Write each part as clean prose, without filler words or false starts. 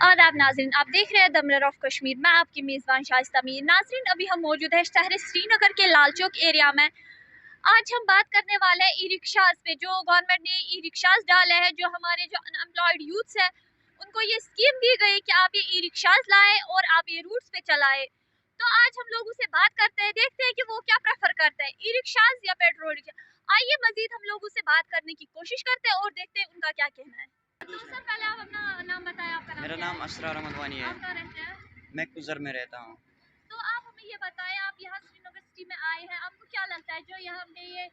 आदाब नाज़रीन, आप देख रहे हैं द मिरर ऑफ कश्मीर। मैं आपकी मेज़बान शाइस्ता मीर। नाज़रीन, अभी हम मौजूद है शहर श्रीनगर के लाल चौक एरिया में। आज हम बात करने वाले हैं ई रिक्शाज पे। जो गवर्नमेंट ने ई रिक्शाज डाले हैं, जो हमारे जो अनएम्प्लॉयड यूथ्स है उनको ये स्कीम दी गई कि आप ये ई रिक्शाज लाएँ और आप ये रूट्स पे चलाएं। तो आज हम लोग उससे बात करते हैं, देखते हैं कि वो क्या प्रेफर करते हैं, ई रिक्शाज या पेट्रोल रिक्शा। आइए मजीद हम लोग उससे बात करने की कोशिश करते हैं और देखते हैं उनका क्या कहना है। तो सर पहले आप अपना नाम बताएं, आपका नाम मेरा क्या नाम है? असरार अहमद वानी है। आप कहाँ रहते हैं? मैं कुजर में रहता हूँ। तो आप हमें ये बताएं, आप यहाँ श्रीनगर सिटी में आए हैं, आपको क्या लगता है जो यहाँ पे ये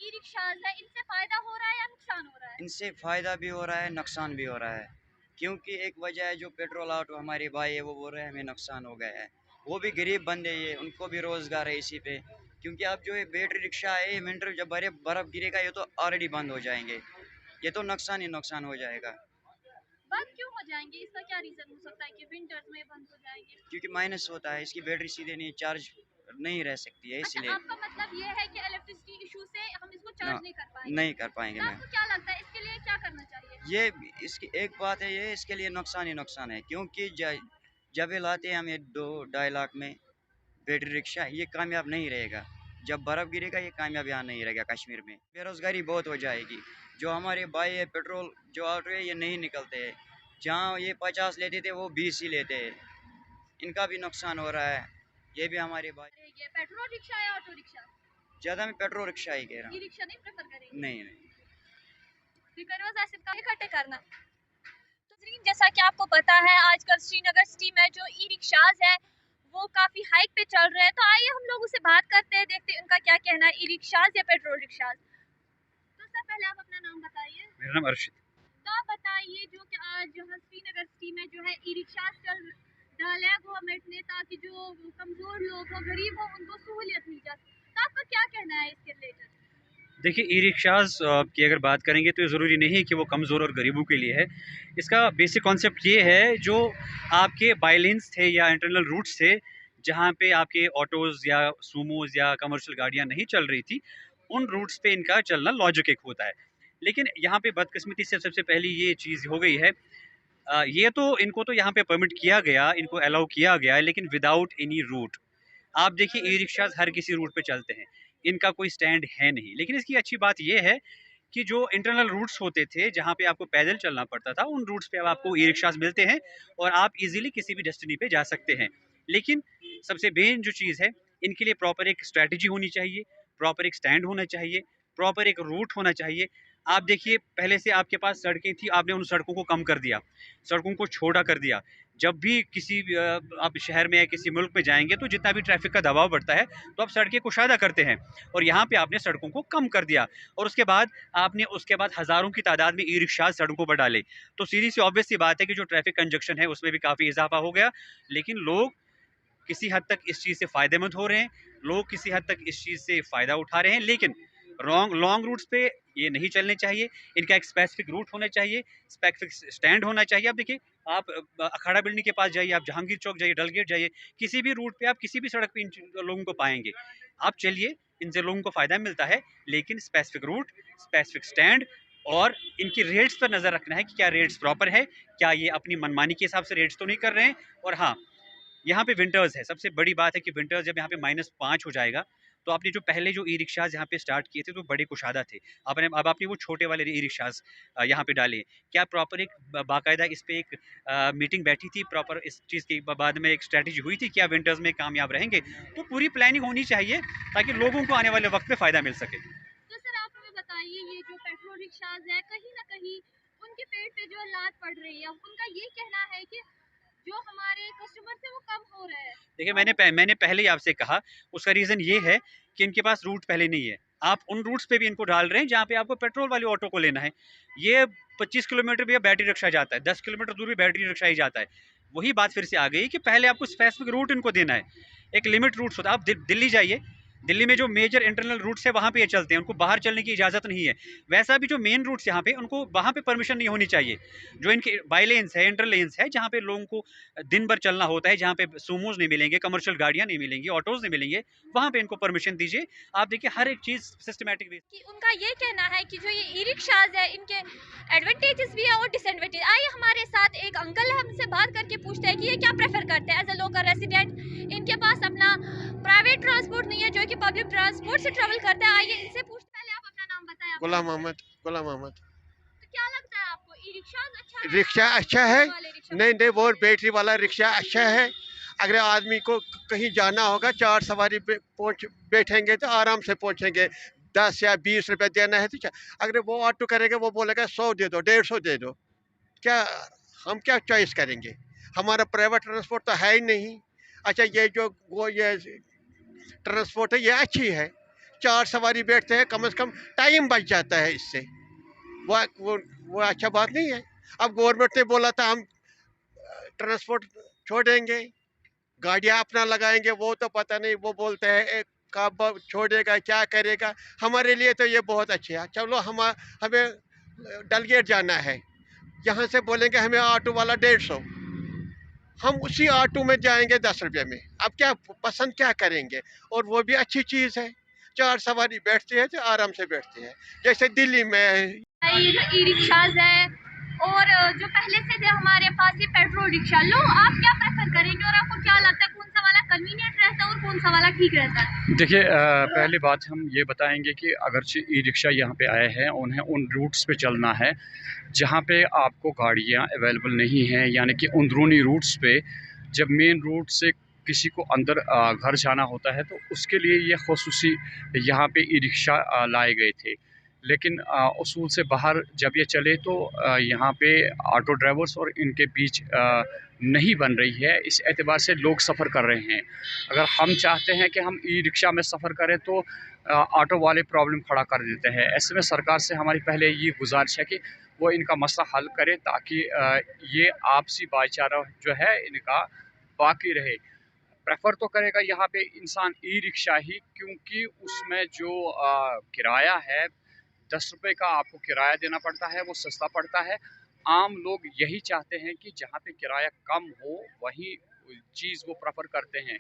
ई रिक्शाज है, इनसे फायदा हो रहा है या नुकसान हो रहा है? इनसे फ़ायदा भी हो रहा है, नुकसान भी हो रहा है। क्योंकि एक वजह है, जो पेट्रोल ऑटो हमारे भाई है वो बोल रहे हैं हमें नुकसान हो गया है। वो भी गरीब बंदे, ये उनको भी रोज़गार है इसी पे। क्योंकि अब जो ये बैटरी रिक्शा है, ये विंटर जब बर्फ़ गिरेगा ये तो ऑलरेडी बंद हो जाएंगे। ये तो नुकसान ही नुकसान हो जाएगा। बंद क्यों हो जाएंगे? इसका क्या रीजन हो सकता है कि विंटर्स में बंद हो जाएंगे? क्योंकि माइनस होता है, इसकी बैटरी सीधे नहीं चार्ज नहीं रह सकती है, अच्छा, इसलिए। आपका मतलब ये है कि इलेक्ट्रिसिटी इशू से हम इसको ना, चार्ज नहीं कर पाएंगे। नहीं कर पाएंगे तो मैं। आपको क्या लगता है इसके लिए क्या करना चाहिए? ये इसकी एक बात है, ये इसके लिए नुकसान ही नुकसान है। क्योंकि जब ये लाते हैं हम ये 2-2.5 लाख में बैटरी रिक्शा, ये कामयाब नहीं रहेगा। जब बर्फ़ गिरेगा ये कामयाब यहाँ नहीं रहेगा कश्मीर में। बेरोज़गारी बहुत हो जाएगी। जो हमारे भाई है पेट्रोल जो ऑटो है ये नहीं निकलते हैं। जहाँ ये 50 लेते थे वो 20 ही लेते हैं। इनका भी नुकसान हो रहा है। ये भी हमारे भाई। ये पेट्रोल रिक्शा या ऑटो रिक्शा? ज़्यादा मैं पेट्रोल रिक्शा ही कह रहा ई हूँ। रिक्शा नहीं प्रेफर करेंगे? नहीं नहीं। इकट्ठे करना। तो जैसा कि आपको पता है, आजकल श्रीनगर सिटी में जो ई रिक्शाज है वो काफी हाइक पे चल रहे हैं। तो आइए हम लोग उससे बात करते हैं, देखते हैं उनका क्या कहना है, ई रिक्शाज या पेट्रोल रिक्शाज। तो सर पहले आप अपना नाम बताइए। मेरा नाम अर्शद। तो आप बताइए जो कि आज जो है श्रीनगर सिटी में जो है ई रिक्शाज चल डाले हैं गवर्नमेंट ने, ताकि जो कमजोर लोग हो, गरीब हो, उनको सहूलियत मिल जाए। तो आपका क्या कहना है इसके रिलेटेड? देखिए, ई रिक्शाज़ की अगर बात करेंगे तो ये ज़रूरी नहीं है कि वो कमज़ोर और गरीबों के लिए है। इसका बेसिक कॉन्सेप्ट ये है, जो आपके बाईलेन्स थे या इंटरनल रूट्स थे, जहाँ पे आपके ऑटोज़ या सूमोज़ या कमर्शियल गाड़ियाँ नहीं चल रही थी, उन रूट्स पे इनका चलना लॉजिक एक होता है। लेकिन यहाँ पे बदकिस्मती से सबसे पहली ये चीज़ हो गई है, ये तो इनको तो यहाँ पे परमिट किया गया, इनको अलाउ किया गया है, लेकिन विदाउट एनी रूट। आप देखिए, ई रिक्शाज़ हर किसी रूट पे चलते हैं, इनका कोई स्टैंड है नहीं। लेकिन इसकी अच्छी बात ये है कि जो इंटरनल रूट्स होते थे, जहाँ पे आपको पैदल चलना पड़ता था, उन रूट्स पे अब आपको ई रिक्शाज़ मिलते हैं और आप इजीली किसी भी डेस्टिनी पे जा सकते हैं। लेकिन सबसे मेन जो चीज़ है, इनके लिए प्रॉपर एक स्ट्रैटेजी होनी चाहिए, प्रॉपर एक स्टैंड होना चाहिए, प्रॉपर एक रूट होना चाहिए। आप देखिए, पहले से आपके पास सड़कें थी, आपने उन सड़कों को कम कर दिया, सड़कों को छोटा कर दिया। जब भी किसी आप शहर में या किसी मुल्क में जाएंगे तो जितना भी ट्रैफिक का दबाव बढ़ता है, तो आप सड़कें कुशादा करते हैं, और यहाँ पे आपने सड़कों को कम कर दिया। और उसके बाद हज़ारों की तादाद में ई रिक्शा सड़कों पर डाले, तो सीधी सी ऑब्वियस सी बात है कि जो ट्रैफिक कंजक्शन है उसमें भी काफ़ी इजाफा हो गया। लेकिन लोग किसी हद तक इस चीज़ से फ़ायदेमंद हो रहे हैं, लोग किसी हद तक इस चीज़ से फ़ायदा उठा रहे हैं। लेकिन लॉन्ग रूट्स पे ये नहीं चलने चाहिए। इनका एक स्पेसिफिक रूट होना चाहिए, स्पेसिफिक स्टैंड होना चाहिए। आप देखिए, आप अखाड़ा बिल्डिंग के पास जाइए, आप जहांगीर चौक जाइए, डलगेट जाइए, किसी भी रूट पे आप किसी भी सड़क पे इन लोगों को पाएंगे। आप चलिए, इनसे लोगों को फ़ायदा मिलता है, लेकिन स्पेसिफिक रूट, स्पेसिफिक स्टैंड, और इनकी रेट्स पर नज़र रखना है कि क्या रेट्स प्रॉपर है, क्या ये अपनी मनमानी के हिसाब से रेट्स तो नहीं कर रहे हैं। और हाँ, यहाँ पे विंटर्स है, सबसे बड़ी बात है कि विंटर्स जब यहाँ पे -5 हो जाएगा, तो आपने जो पहले जो ई रिक्शाज़ यहाँ पे स्टार्ट किए थे तो बड़े कुशादा थे। अब आपने वो छोटे वाले ई रिक्शाज़ यहाँ पे डाले। क्या प्रॉपर एक बाकायदा इस पे एक मीटिंग बैठी थी, प्रॉपर इस चीज़ के बाद में एक स्ट्रैटेजी हुई थी, क्या विंटर्स में कामयाब रहेंगे? तो पूरी प्लानिंग होनी चाहिए ताकि लोगों को आने वाले वक्त में फ़ायदा मिल सके। तो सर आप हमें बताइए, ये जो पेट्रोल रिक्शाज है कहीं ना कहीं उनके पेट पे जो लात पड़ रही है, उनका ये कहना है कि जो हमारे कस्टमर से वो कम हो रहा है। देखिए, मैंने पहले ही आपसे कहा, उसका रीज़न ये है कि इनके पास रूट पहले नहीं है। आप उन रूट्स पे भी इनको डाल रहे हैं जहाँ पे आपको पेट्रोल वाले ऑटो को लेना है। ये 25 किलोमीटर भी बैटरी रिक्शा जाता है, 10 किलोमीटर दूर भी बैटरी रिक्शा ही जाता है। वही बात फिर से आ गई कि पहले आपको स्पेसिफिक रूट इनको देना है, एक लिमिट रूट्स होता है। आप दिल्ली जाइए, दिल्ली में जो मेजर इंटरनल रूट्स है वहाँ पे ये चलते हैं, उनको बाहर चलने की इजाज़त नहीं है। वैसा भी जो मेन रूट्स यहाँ पे, उनको वहाँ पे परमिशन नहीं होनी चाहिए। जो इनके बाई लेन्स है, इंटर लेन्स है, जहाँ पे लोगों को दिन भर चलना होता है, जहाँ पे सूमोज नहीं मिलेंगे, कमर्शियल गाड़ियाँ नहीं मिलेंगी, ऑटोज़ नहीं मिलेंगे, वहाँ पे इनको परमिशन दीजिए। आप देखिए, हर एक चीज़ सिस्टमेटिक। कि उनका ये कहना है कि जो ये ई रिक्शाज है, इनके एडवांटेजेस भी है और डिसएडवांटेज। आइए हमारे साथ एक अंकल है, हमसे बात करके पूछते हैं कि ये क्या प्रेफर करते हैं एज अ लोकल रेसिडेंट। इनके पास अपना प्राइवेट ट्रांसपोर्ट नहीं है, जो कि पब्लिक ट्रांसपोर्ट से ट्रेवल करते हैं। आइए इनसे पूछते, पहले आप अपना नाम बताएं। गुलाम अहमद। तो क्या लगता है आपको, ई रिक्शा अच्छा है? रिक्शा अच्छा है? वाले रिक्शा? नहीं, वो बैटरी वाला रिक्शा अच्छा है। अगर आदमी को कहीं जाना होगा, 4 सवारी बैठेंगे तो आराम से पहुंचेंगे। 10 या 20 रुपए देना है तो अगर वो ऑटो करेगा, वो बोलेगा 100 दे दो, 150 दे दो। क्या हम क्या चॉइस करेंगे? हमारा प्राइवेट ट्रांसपोर्ट तो है ही नहीं। अच्छा, ये जो वो ये ट्रांसपोर्ट है, ये अच्छी है। 4 सवारी बैठते हैं, कम से कम टाइम बच जाता है इससे। वो अच्छा बात नहीं है। अब गवर्नमेंट ने बोला था हम ट्रांसपोर्ट छोड़ेंगे, गाड़ियां अपना लगाएंगे, वो तो पता नहीं। वो बोलते हैं कब छोड़ेगा, क्या करेगा। हमारे लिए तो ये बहुत अच्छे है। चलो हमें डलगेट जाना है, यहाँ से बोलेंगे हमें ऑटो वाला 150, हम उसी ऑटो में जाएंगे 10 रुपये में। अब क्या पसंद क्या करेंगे? और वो भी अच्छी चीज़ है। 4 सवारी बैठते हैं तो आराम से बैठते हैं, जैसे दिल्ली में ई रिक्शाज है और जो पहले से थे हमारे पास ये पेट्रोल रिक्शा। लो, आप क्या प्रेफर करेंगे और आपको क्या लगता है कौन सा वाला कन्वीनियंट रहता है और कौन सा वाला ठीक रहता है? देखिए, पहली बात हम ये बताएंगे कि अगरचे ई रिक्शा यहाँ पे आए हैं, उन्हें उन रूट्स पे चलना है जहाँ पे आपको गाड़ियाँ अवेलेबल नहीं हैं, यानी कि अंदरूनी रूट्स पे। जब मेन रूट से किसी को अंदर घर जाना होता है तो उसके लिए ये ख़ुसूसी यहाँ पे ई रिक्शा लाए गए थे। लेकिन उसूल से बाहर जब ये चले तो यहाँ पे ऑटो ड्राइवर्स और इनके बीच नहीं बन रही है। इस एतबार से लोग सफ़र कर रहे हैं। अगर हम चाहते हैं कि हम ई रिक्शा में सफ़र करें तो ऑटो वाले प्रॉब्लम खड़ा कर देते हैं। ऐसे में सरकार से हमारी पहले ये गुजारिश है कि वो इनका मसला हल करे, ताकि ये आपसी भाईचारा जो है इनका बाकी रहे। प्रेफर तो करेगा यहाँ पे इंसान ई रिक्शा ही, क्योंकि उसमें जो किराया है 10 रुपये का आपको किराया देना पड़ता है, वो सस्ता पड़ता है। आम लोग यही चाहते हैं कि जहाँ पे किराया कम हो वही चीज़ वो प्रेफर करते हैं।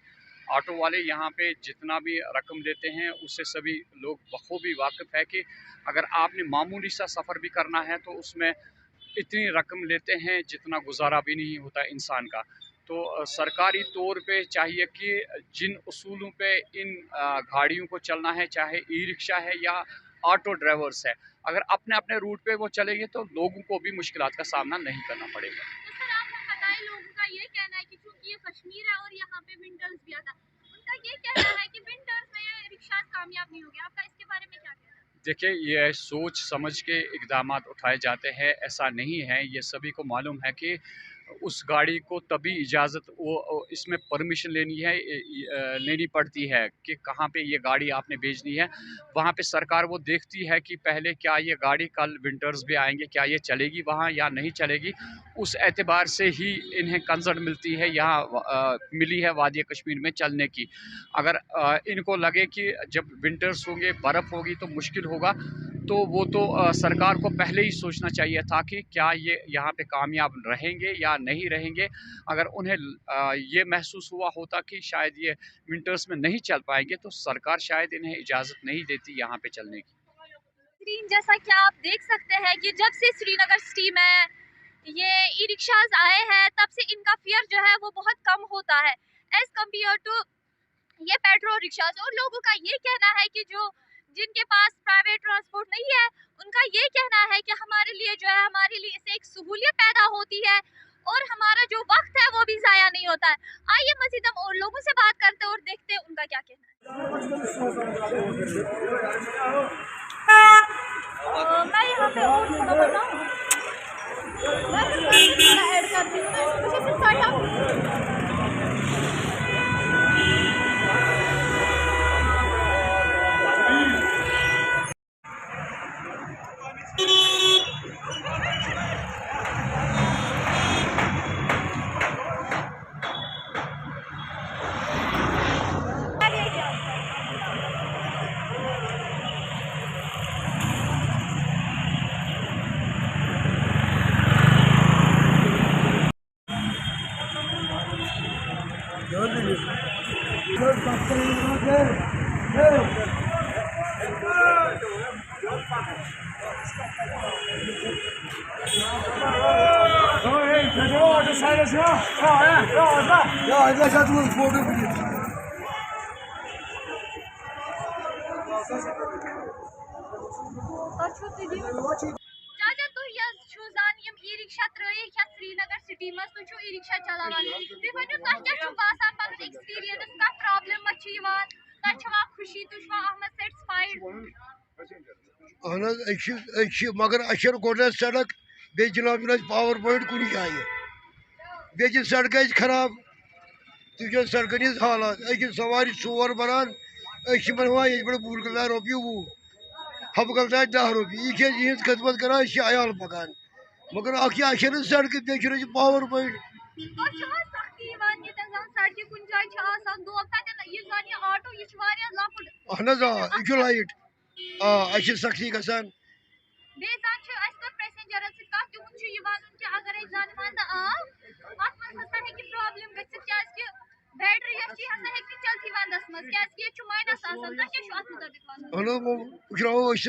ऑटो वाले यहाँ पे जितना भी रकम लेते हैं उससे सभी लोग बखूबी वाकिफ़ है कि अगर आपने मामूली सा सफ़र भी करना है तो उसमें इतनी रकम लेते हैं जितना गुजारा भी नहीं होता इंसान का। तो सरकारी तौर पे चाहिए कि जिन उसूलों पे इन गाड़ियों को चलना है, चाहे ई रिक्शा है या ऑटो ड्राइवर्स है, अगर अपने अपने रूट पे वो चलेंगे तो लोगों को भी मुश्किलात का सामना नहीं करना पड़ेगा। तो सर आप हम बताएं, लोगों का ये कहना है कि चूंकि ये कश्मीर है और यहाँ पे विंटर्स भी आता है, उनका ये कहना है कि विंटर्स में ये रिक्शा कामयाब नहीं होंगे। आपका इसके बारे में क्या कहना है? देखिए, ये सोच समझ के इक़दामात उठाए जाते हैं, ऐसा नहीं है। ये सभी को मालूम है कि उस गाड़ी को तभी इजाज़त वो इसमें परमिशन लेनी पड़ती है कि कहाँ पे ये गाड़ी आपने भेजनी है। वहाँ पे सरकार वो देखती है कि पहले क्या ये गाड़ी कल विंटर्स भी आएंगे, क्या ये चलेगी वहाँ या नहीं चलेगी। उस एतबार से ही इन्हें कंसर्ट मिलती है, यहाँ मिली है वादी कश्मीर में चलने की। अगर इनको लगे कि जब विंटर्स होंगे, बर्फ़ होगी तो मुश्किल होगा, तो वो तो सरकार को पहले ही सोचना चाहिए था कि क्या ये यहाँ पे कामयाब रहेंगे या नहीं रहेंगे। अगर उन्हें ये महसूस हुआ होता कि शायद ये विंटर्स में नहीं चल पाएंगे तो सरकार शायद इन्हें इजाज़त नहीं देती यहाँ पे चलने की। जैसा कि आप देख सकते हैं कि जब से श्रीनगर सिटी में ये ई रिक्शाज आए हैं तब से इनका फेयर जो है वो बहुत कम होता है एज कम्पेयर टू ये पेट्रोल रिक्शाज। और लोगों का ये कहना है कि जो जिनके पास प्राइवेट ट्रांसपोर्ट नहीं है उनका ये कहना है कि हमारे लिए जो है, हमारे लिए इससे एक सहूलियत पैदा होती है और हमारा जो वक्त है वो भी ज़ाया नहीं होता है। आइए मज़ीद हम और लोगों से बात करते हैं और देखते हैं उनका क्या कहना है। मैं यहाँ पे और थोड़ा बताऊँ, मैं थोड़ा ऐड करती हूँ, मुझे सिर्फ स्टार्ट चाचा तुम जान ई रिक्शा त्रिक श्रीनगर सिटी मज तुम ई रिक्शा चलावान तुम वो क्या बसान पन एक्सपीरियंस क्या प्रॉब्लम तुम खुशी तुम सेटिस्फाइड मगर अशर गोड सड़क बे जनाब पावर पॉइंट कुछ जाए बे सड़क खराब तुझ सड़कन हज हालात सवारी 4 बनान ये बूल गलता रोपये 20 हब गलता 10 रोपये यह खदमत कर अयाल पकान मगर अशर सड़क बे पावर पॉइंट अहन यह लाइट सख्ती गसान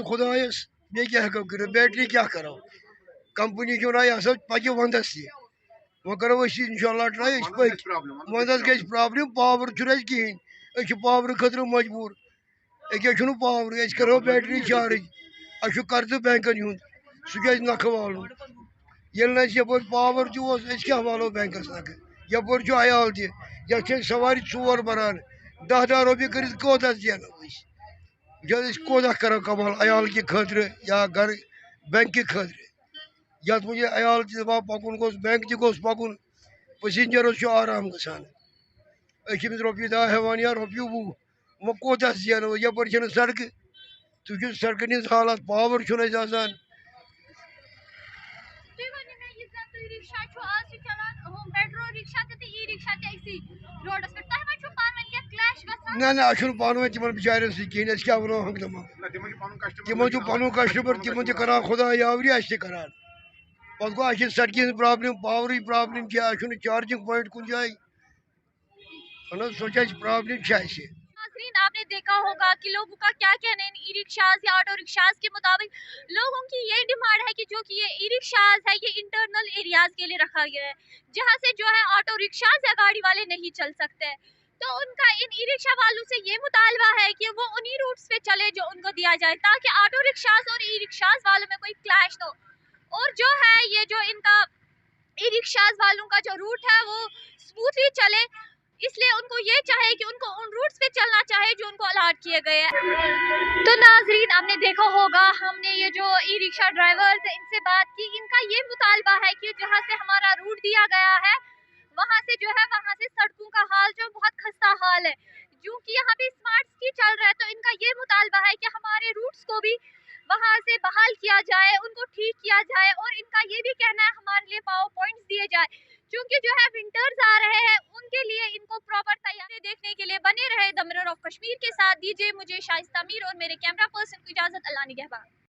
खुदायस बे क्या कर बैटरी क्या करो कंपनी क्यों ना यह पकि वंदस वो करो इंशाल्लाह ट्राई वंदस गई प्रॉब्लम पावर कहें पावर खतर मजबूर अके पावर करो बैटरी चार्ज अ कर्ज बैंकन हूं सह नख वाल ये यप पावर क्या वालो बैंकस नख यपोर अयाल तह सवारी 4 बनान 10 रोपये कर कोता जेनो कोता करो कमाल अयाल के खतर या घर बैंक के खतर ये मुझे अयाल दपान पकुन गोस बैंक तोस पकुन पैसेंजरस आराम गसान रोपये 10 हेवान या रोपये 20 वो कोता जेनो यपर सड़क तुझ सड़कन हज हालात पावर आसान ना ना अ पान वन तिम बिचार कहें क्या वो हंगदमा तिमो पन कस्टमर तिम कर खुदा यावरी करान पे गो सड़क हज प्रॉब्लम पावर प्रॉब्लम क्या चार्जिंग पॉइंट कुछ जाए सो प्रॉब्लम नाज़रीन आपने देखा होगा कि लोगों का क्या कहना है इन ई रिक्शाज या ऑटो रिक्शाज के मुताबिक लोगों की ये डिमांड है कि जो कि ये ई रिक्शाज है ये इंटरनल एरियाज के लिए रखा गया है जहाँ से जो है ऑटो रिक्शाज या गाड़ी वाले नहीं चल सकते। तो उनका इन ई रिक्शा वालों से ये मुतालबा है कि वो उन्हीं रूट्स पे चले जो उनको दिया जाए ताकि ऑटो रिक्शाज और ई रिक्शाज वालों में कोई क्लैश न हो। और जो है ये जो इनका ई रिक्शाज वालों का जो रूट है वो स्मूथली चले, इसलिए उनको ये चाहिए कि उनको उन रूट्स पे चलना चाहिए जो उनको अलॉट किए गए हैं। तो नाजरीन आपने देखा होगा हमने ये जो ई रिक्शा ड्राइवर्स है इनसे बात की, इनका ये मुतालबा है कि जहाँ से हमारा रूट दिया गया है वहाँ से जो है वहाँ से सड़कों का हाल जो बहुत खस्ता हाल है, क्योंकि यहाँ पे स्मार्ट सिटी चल रहा है। तो इनका ये मुतालबा है कि हमारे रूट्स को भी वहाँ से बहाल किया जाए, उनको ठीक किया जाए और इनका ये भी कहना है हमारे लिए पावर पॉइंट्स दिए जाए, क्योंकि जो है विंटर्स आ रहे हैं उनके लिए इनको प्रॉपर तैयारी देखने के लिए बने रहे। द मिरर ऑफ कश्मीर के साथ दीजिए मुझे शाइस्ता मीर और मेरे कैमरा पर्सन को इजाजत। अल्लाह निगहबान।